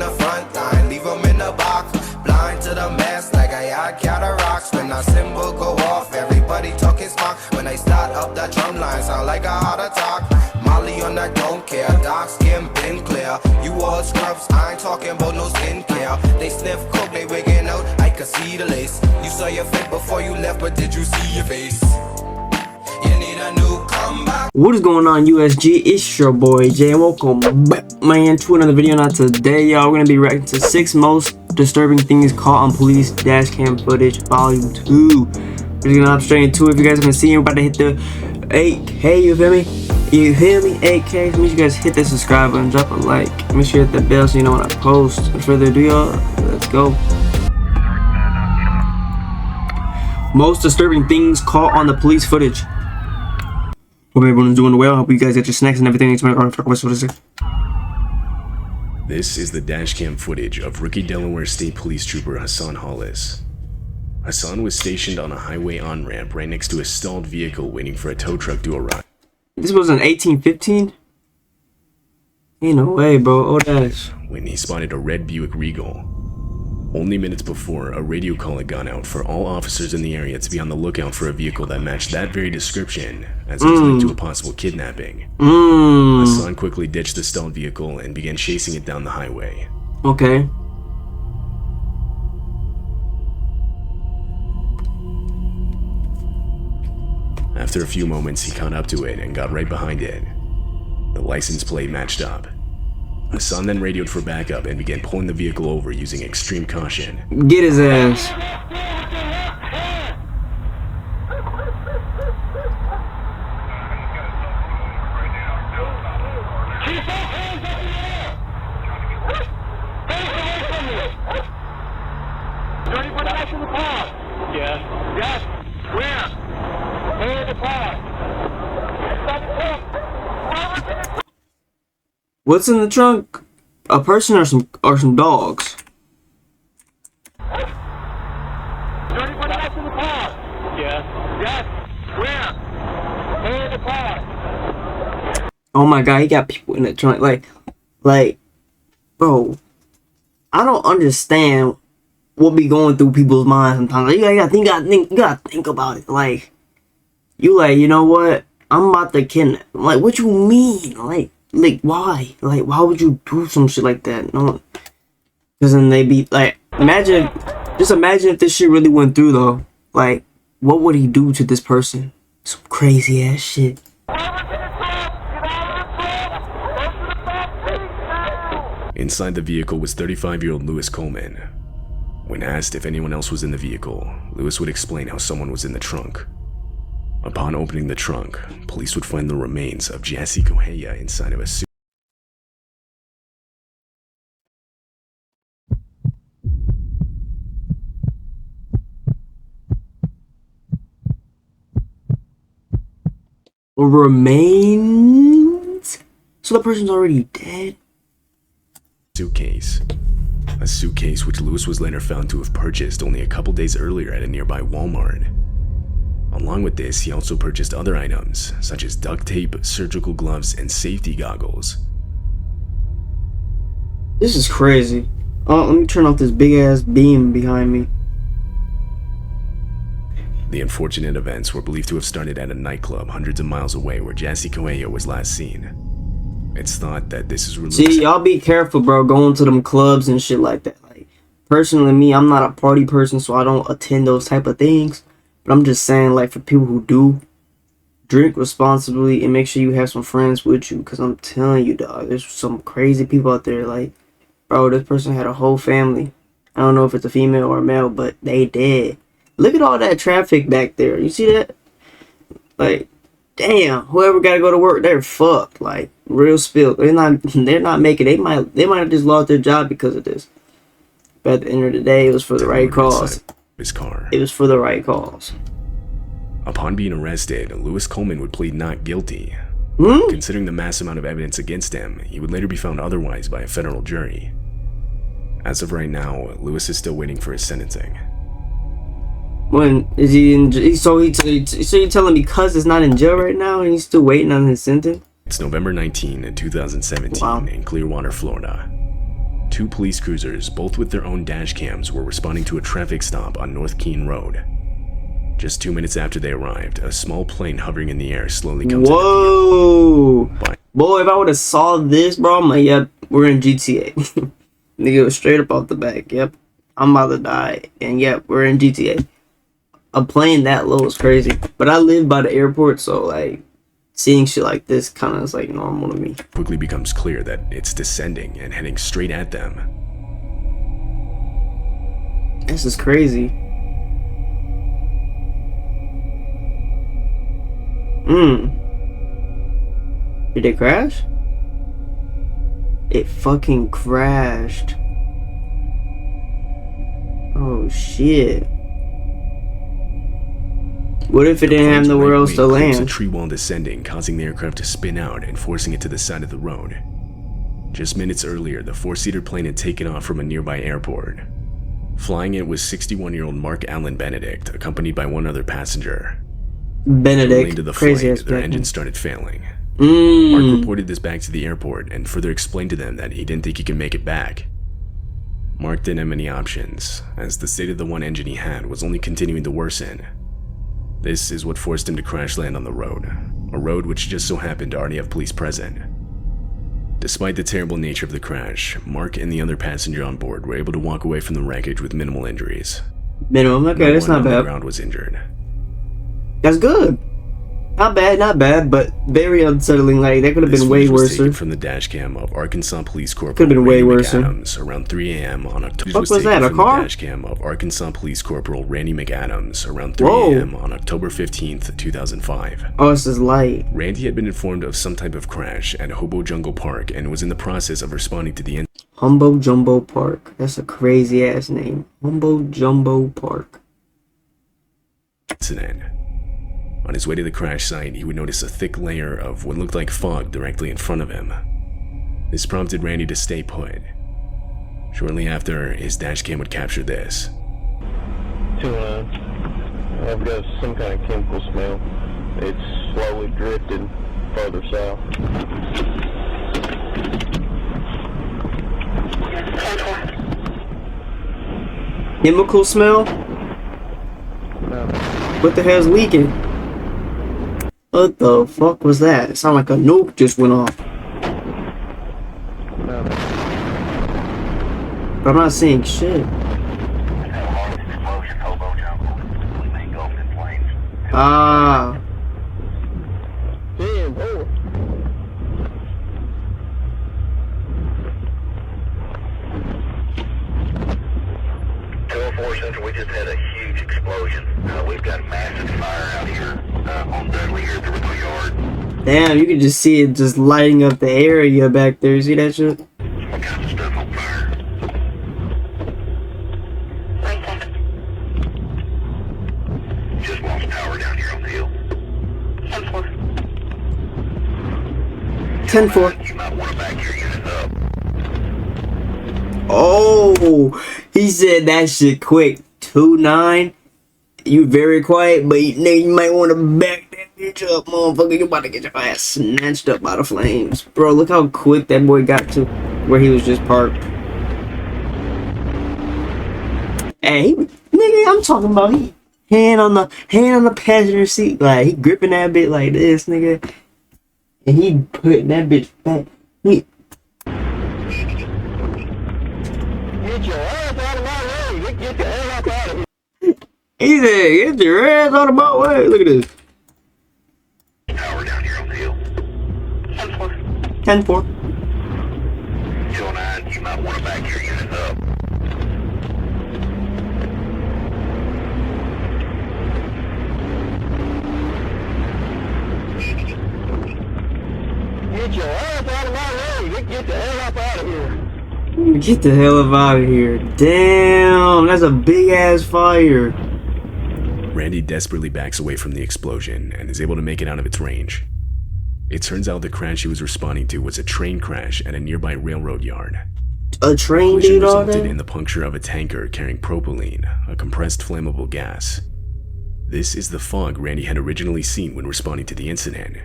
the front line, leave them in the box. Blind to the mess like I had cataracts. When our symbol go off, everybody talking smart. When I start up the drum line, sound like a heart attack. Molly on that don't care, dark skin been clear. You all scrubs, I ain't talking about no skincare. They sniff coke, they wigging out, I could see the lace. You saw your fit before you left, but did you see your face? You need a new comeback. What is going on, USG? It's your boy Jay, and welcome back, man, to another video. Now today, y'all, we're gonna be reacting to 6 most disturbing things caught on police dash cam footage, volume 2. We're gonna hop straight into it. If you guys haven't seen, we're about to hit the 8K. You feel me? You feel me? 8K. So make sure you guys hit that subscribe button, drop a like, make sure you hit that bell so you know when I post. Without further ado, y'all, let's go. Most disturbing things caught on the police footage. Hope everyone's doing well. Hope you guys get your snacks and everything. This is the dashcam footage of rookie Delaware State Police Trooper Hassan Hollis. Hassan was stationed on a highway on-ramp right next to a stalled vehicle waiting for a tow truck to arrive. This was in 1815? Ain't no way, bro. Oh, that's... when he spotted a red Buick Regal. Only minutes before, a radio call had gone out for all officers in the area to be on the lookout for a vehicle that matched that very description, as it was linked to a possible kidnapping. Hassan quickly ditched the stalled vehicle and began chasing it down the highway. Okay. After a few moments, he caught up to it and got right behind it. The license plate matched up. Hassan then radioed for backup and began pulling the vehicle over using extreme caution. Get his ass. What's in the trunk? A person or some dogs? Oh my god, he got people in the trunk. Like, bro, I don't understand what be going through people's minds sometimes. Like, you gotta think about it. Like, you know what? I'm about to kidnap. Like, what you mean? Like, why? Like, why would you do some shit like that? No, because then they be like, just imagine if this shit really went through though. Like, what would he do to this person? Some crazy ass shit. Inside the vehicle was 35-year-old Lewis Coleman. When asked if anyone else was in the vehicle, Lewis would explain how someone was in the trunk. Upon opening the trunk, police would find the remains of Jassy Kohaya inside of a suit. Remains? So the person's already dead? Suitcase. A suitcase which Lewis was later found to have purchased only a couple days earlier at a nearby Walmart. Along with this, he also purchased other items, such as duct tape, surgical gloves, and safety goggles. This is crazy. Oh, let me turn off this big ass beam behind me. The unfortunate events were believed to have started at a nightclub hundreds of miles away where Jassy Kohaya was last seen. It's thought that this is related. See, y'all be careful, bro, going to them clubs and shit like that. Like, personally, me, I'm not a party person, so I don't attend those type of things. But I'm just saying, like, for people who do, drink responsibly and make sure you have some friends with you. Because I'm telling you, dog, there's some crazy people out there. Like, bro, this person had a whole family. I don't know if it's a female or a male, but they dead. Look at all that traffic back there. You see that? Like, damn, whoever got to go to work, they're fucked. Like, real spill. They're not making it. They might have just lost their job because of this. But at the end of the day, it was for the right cause. His car. It was for the right cause. Upon being arrested, Lewis Coleman would plead not guilty. Considering the mass amount of evidence against him, he would later be found otherwise by a federal jury. As of right now, Lewis is still waiting for his sentencing. When is he in? So you're telling me because it's not in jail right now and he's still waiting on his sentence? It's November 19, 2017 in Clearwater, Florida. 2 police cruisers, both with their own dash cams, were responding to a traffic stop on North Keene Road. Just 2 minutes after they arrived, a small plane hovering in the air slowly comes into Whoa! view. Boy, if I would have saw this, bro, I'm like, yep, we're in GTA. Nigga, it was straight up off the back. Yep, I'm about to die. And yep, we're in GTA. A plane that low is crazy. But I live by the airport, so like, seeing shit like this kind of is like normal to me. Quickly becomes clear that it's descending and heading straight at them. This is crazy. Did it crash? It fucking crashed. Oh shit. What if it didn't have nowhere else to land? A tree wall descending, causing the aircraft to spin out and forcing it to the side of the road. Just minutes earlier, the 4-seater plane had taken off from a nearby airport. Flying it was 61-year-old Mark Allen Benedict, accompanied by one other passenger. Benedict, to the crazy flight, ass their black engine man. started failing. Mark reported this back to the airport and further explained to them that he didn't think he could make it back. Mark didn't have many options, as the state of the one engine he had was only continuing to worsen. This is what forced him to crash land on the road, a road which just so happened to already have police present. Despite the terrible nature of the crash, Mark and the other passenger on board were able to walk away from the wreckage with minimal injuries. Minimum, okay, that's No one not on the bad. ground was injured. That's good. Not bad, but very unsettling. Like, that could have This been way footage was worse. taken from the dash cam of Arkansas Police Corporal Could've been way Randy worse. McAdams around 3 a.m. on October. What was that, a From car? the dash cam of Arkansas Police Corporal Randy McAdams around 3 Whoa. a.m. on October 15th, 2005. Oh, this is light. Randy had been informed of some type of crash at Hobo Jungle Park and was in the process of responding to the Humbo Jumbo Park. That's a crazy ass name. Humbo Jumbo Park. incident. On his way to the crash site, he would notice a thick layer of what looked like fog directly in front of him. This prompted Randy to stay put. Shortly after, his dash cam would capture this. 209. I've got some kind of chemical smell. It's slowly drifted further south. Chemical smell? What the hell's leaking? What the fuck was that? It sounded like a nuke just went off. But I'm not seeing shit. Ah. Damn, boy. We just had a huge explosion. We've got a massive fire out here on Dudley here at the rental yard. Damn, you can just see it just lighting up the area back there. You see that shit? All kinds of stuff on fire. Just lost power down here on the hill. 10-4. You might want to back your unit up. Oh, he said that shit quick. 2-9. You very quiet, but you might want to back that bitch up, motherfucker. You about to get your ass snatched up by the flames. Bro, look how quick that boy got to where he was just parked. Hey, nigga, I'm talking about he hand on the passenger seat, like he gripping that bitch like this, nigga. And he putting that bitch back. Get your ass out of my way. Get the hell up out of here. He said, get your ass out of my way. Look at this. Power down here on the hill. 10-4. 209, you might want to back your unit up. Get your ass out of my way. Get the hell up out of here. Get the hell up out of here. Damn, that's a big ass fire. Randy desperately backs away from the explosion and is able to make it out of its range. It turns out the crash he was responding to was a train crash at a nearby railroad yard. A train Collision dude all resulted day? in the puncture of a tanker carrying propylene, a compressed flammable gas. This is the fog Randy had originally seen when responding to the incident.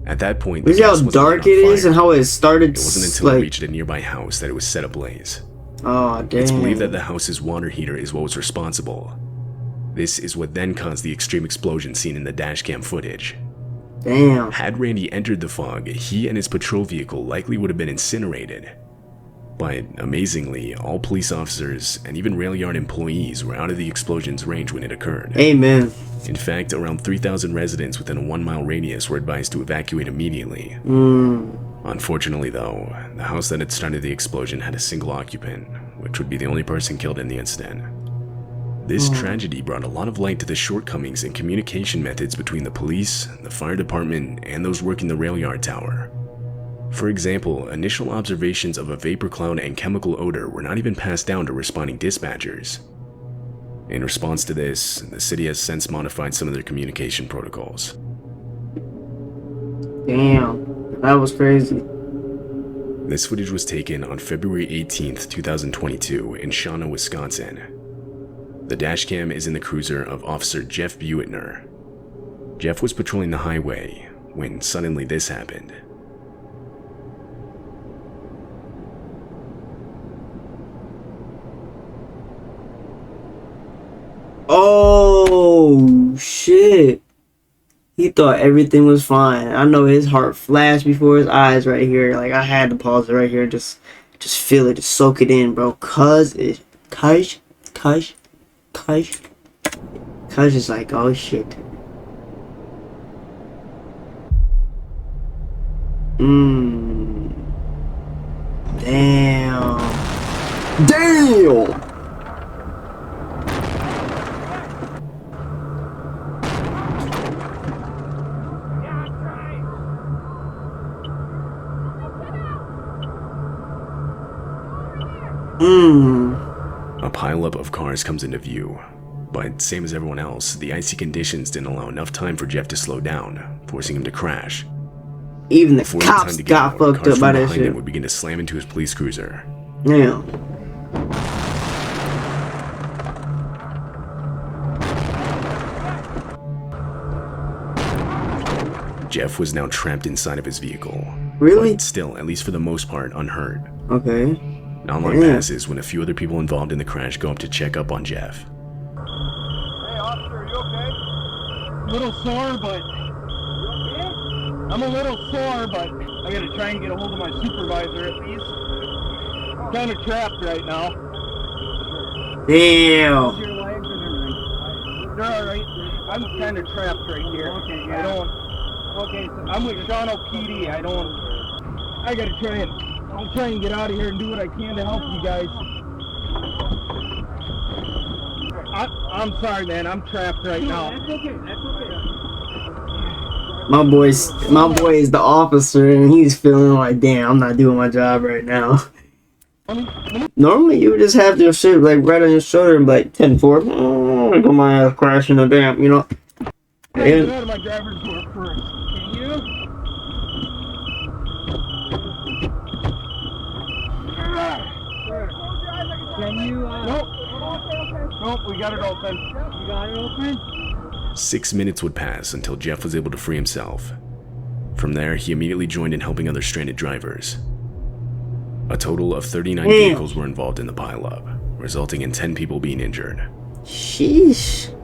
At that point, You the see how gas wasn't dark lit on it is fire. and how it started, It wasn't until like... it wasn't until it like... reached a nearby house that it was set ablaze. Oh, damn. It's believed that the house's water heater is what was responsible. This is what then caused the extreme explosion seen in the dashcam footage. Damn. Had Randy entered the fog, he and his patrol vehicle likely would have been incinerated. But amazingly, all police officers and even rail yard employees were out of the explosion's range when it occurred. Amen. In fact, around 3,000 residents within a 1-mile radius were advised to evacuate immediately. Unfortunately though, the house that had started the explosion had a single occupant, which would be the only person killed in the incident. This tragedy brought a lot of light to the shortcomings in communication methods between the police, the fire department, and those working the rail yard tower. For example, initial observations of a vapor cloud and chemical odor were not even passed down to responding dispatchers. In response to this, the city has since modified some of their communication protocols. Damn. That was crazy. This footage was taken on February 18th, 2022 in Shawnee, Wisconsin. The dashcam is in the cruiser of Officer Jeff Buettner. Jeff was patrolling the highway when suddenly this happened. Oh, shit. He thought everything was fine. I know his heart flashed before his eyes right here. Like, I had to pause it right here. Just feel it. Just soak it in, bro. Cuz is like, oh, shit. Damn. A pileup of cars comes into view, but same as everyone else, the icy conditions didn't allow enough time for Jeff to slow down, forcing him to crash. Even the Before cops the time to get got out, fucked cars up by from that behind him shit. would begin to slam into his police cruiser. Damn. Jeff was now trapped inside of his vehicle. Really? But still, at least for the most part, unhurt. Okay. Not long passes when a few other people involved in the crash go up to check up on Jeff. Hey, officer, are you okay? A little sore, but... You okay? I'm a little sore, but I gotta try and get a hold of my supervisor at least. I'm kind of trapped right now. Damn. Your legs and everything. They're alright. I'm kind of trapped right here. Okay, yeah. I don't... Okay, so I'm with Shawnee PD. I gotta I'll try and get out of here and do what I can to help you guys. I'm sorry, man. I'm trapped right now. That's okay. That's okay. My boy is the officer, and he's feeling like, damn, I'm not doing my job right now. Normally, you would just have your shit like right on your shoulder and be like 10-4. I go my ass crashing the damn, you know. Hey, get out of my driver's door first. Can you? Can you? Nope. Nope, we got it open. You got it open? 6 minutes would pass until Jeff was able to free himself. From there, he immediately joined in helping other stranded drivers. A total of 39 vehicles were involved in the pileup, resulting in 10 people being injured. Sheesh.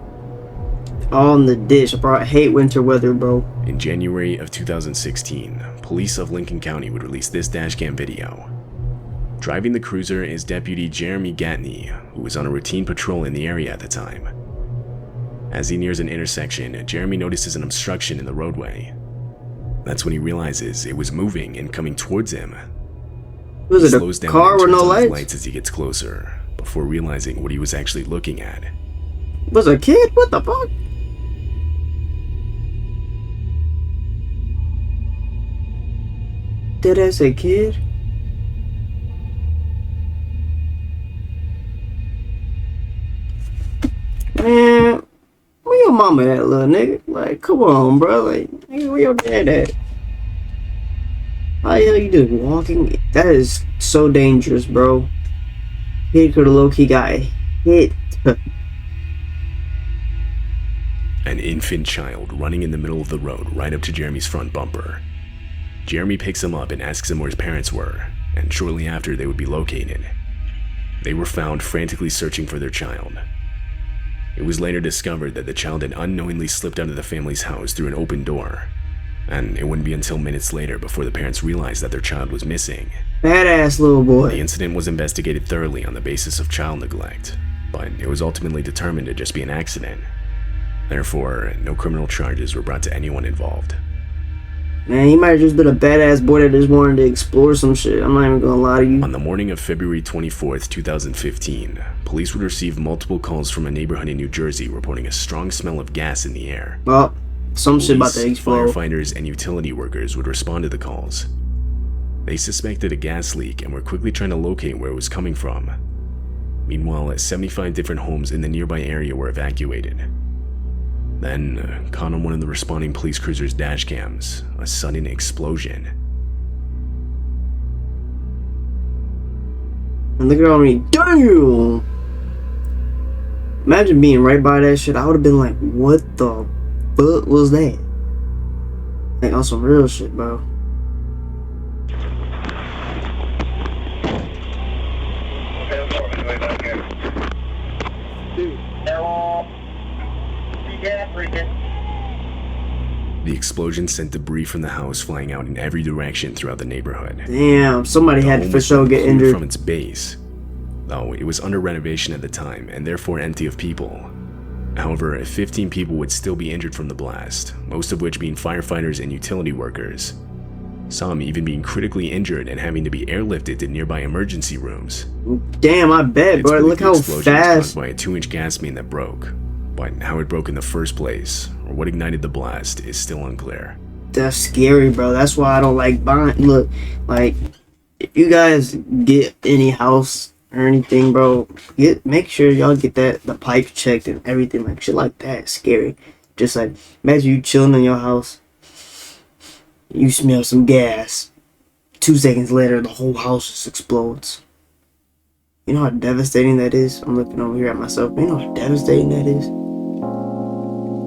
All in the dish, bro. I hate winter weather, bro. In January of 2016, police of Lincoln County would release this dashcam video. Driving the cruiser is Deputy Jeremy Gatney, who was on a routine patrol in the area at the time. As he nears an intersection, Jeremy notices an obstruction in the roadway. That's when he realizes it was moving and coming towards him. Was it a car with no lights? lights? As he gets closer, before realizing what he was actually looking at. Was a kid? What the fuck? Did I say kid? Man, where your mama at, little nigga? Like, come on, bro. Like, nigga, where your dad at? How the hell you just walking? That is so dangerous, bro. Kid could have low-key got hit. An infant child running in the middle of the road right up to Jeremy's front bumper. Jeremy picks him up and asks him where his parents were, and shortly after they would be located. They were found frantically searching for their child. It was later discovered that the child had unknowingly slipped out of the family's house through an open door, and it wouldn't be until minutes later before the parents realized that their child was missing. Badass little boy. The incident was investigated thoroughly on the basis of child neglect, but it was ultimately determined to just be an accident. Therefore, no criminal charges were brought to anyone involved. Man, he might have just been a badass boy that just wanted to explore some shit. I'm not even gonna lie to you. On the morning of February 24th, 2015, police would receive multiple calls from a neighborhood in New Jersey reporting a strong smell of gas in the air. Well, some shit about to explode. Firefighters and utility workers would respond to the calls. They suspected a gas leak and were quickly trying to locate where it was coming from. Meanwhile, 75 different homes in the nearby area were evacuated. Then, caught on one of the responding police cruiser's dash cams, a sudden explosion. And look at all me. Damn! Imagine being right by that shit. I would have been like, what the fuck was that? Like, on some real shit, bro. The explosion sent debris from the house flying out in every direction throughout the neighborhood. Damn, somebody had to for sure get injured from its base, though it was under renovation at the time and therefore empty of people. However, 15 people would still be injured from the blast, most of which being firefighters and utility workers. Some even being critically injured and having to be airlifted to nearby emergency rooms. Damn, I bet, bro. Look how fast. Was caused by a 2-inch gas main that broke. But how it broke in the first place, or what ignited the blast, is still unclear. That's scary, bro. That's why I don't like buying. Look, like, if you guys get any house or anything, bro, make sure y'all get the pipes checked and everything. Like, shit like that. Scary. Just like, imagine you chilling in your house. You smell some gas. 2 seconds later, the whole house just explodes. You know how devastating that is? I'm looking over here at myself. You know how devastating that is?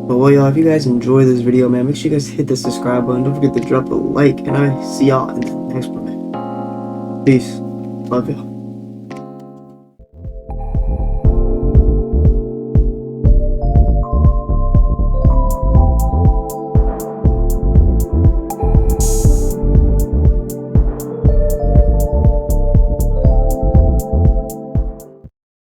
But well, y'all, if you guys enjoy this video, man, make sure you guys hit the subscribe button. Don't forget to drop a like, and I see y'all in the next one, man. Peace. Love y'all.